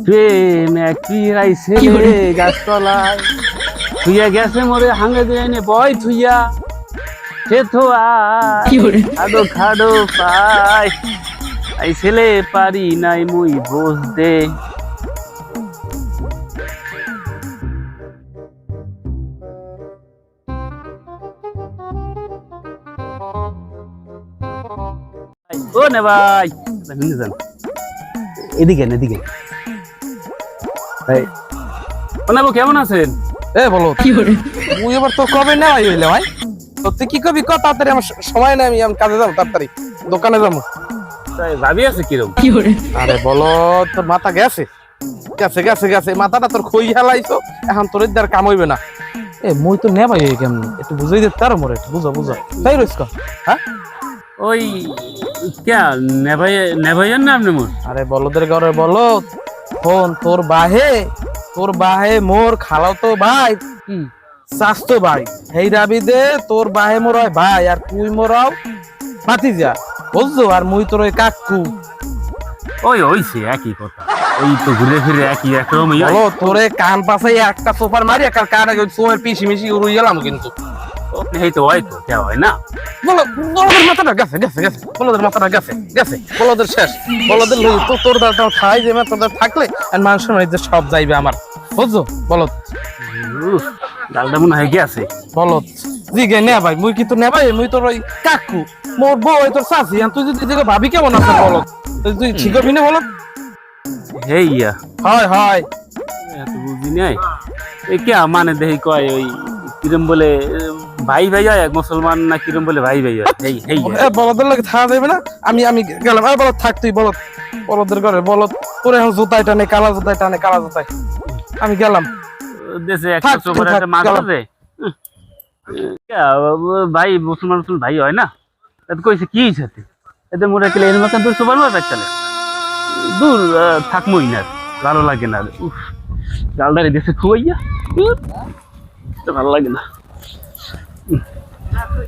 প্রেম একই আইছে গাছতলায় থুইয়া গেছে মোরে হাঙ্গে দিয়ে নে বয় থুইয়া সে তো আদো খাডো পাই আই ছেলে পারি নাই মুই বুঝতে ও নে ভাই এদিকে এদিকে কেমন আছেন? বলো মুই এবার তো কবে না হইলে ভাই তুই কি কবি ক তাড়াতাড়ি আমার সময় নাই আমি কাজে যাবো তাড়াতাড়ি দোকানে যাবো ভাবি আছে কিরকম? আরে বলো তোর মাথা গেছে গেছে গেছে গেছে মাথাটা তোর খই হেলাইছো এখন তোর আর কাম হইবে না মুই তো নেবাই কেমন একটু বুঝাই দে তার মোরে একটু বুঝা বুঝা তাই রইস হ্যাঁ ওই কে নেভাইয়ের নাম নেমন? আরে বলদের ঘরে বলো ফোন তোর বাহে মোর খালাও তো ভাই স্বাস্থ্য ভাই এই দাবিদে তোর বাহে মোর হয় ভাই আর তুই মোরাও ভাতিজা বুঝছো আর মুই তোর ওই কাকু ওই ওইছে একই কথা ওই তো ঘুরে ফিরে একই একরকমই বলো তোরে কান পাশাই একটা সোফার মারি একটা কান আগে সোমের পিছি মিশি উড়ে গেলাম কিন্তু এই তো হয় তো কে হয় না বলো বলদের মাথাটা গেছে গেছে গেছে বলদের মাথাটা গেছে গেছে বলদের শেষ বলদের তো তোর দাঁড়া খাই যে তোদের থাকলে আর মানুষ সব যাইবে আমার বুঝছো বলো ডালটা মনে হয় গেছে বলো জি গে নে ভাই মুই কি তো নে ভাই মুই তোর ওই কাকু মোর বউ তোর শাশি তুই যদি ভাবি কেমন আছে বলো তুই ঠিক হবি না বলো হেইয়া হয় হয় এত বুঝি নাই এ কে মানে দেখি কয় ওই কিরম বলে ভাই ভাই হয় মুসলমান না কিরম বলে ভাই ভাই হয় এই এই বলদের লাগে থাকা যাবে না আমি আমি গেলাম আর বলত থাক তুই বলত বলদের ঘরে বলত তোর এখন জুতাই টানে কালা জুতাই আমি গেলাম দেশে একটা চোখের একটা মা করে ভাই মুসলমান ভাই হয় না এত কইছে কি সাথে এতে মোরা কেলে এর মতন তোর সুপার মার্কেট চলে দূর থাকমই না ভালো লাগে না ডালদারি দেশে খুয়াইয়া ভালো লাগে না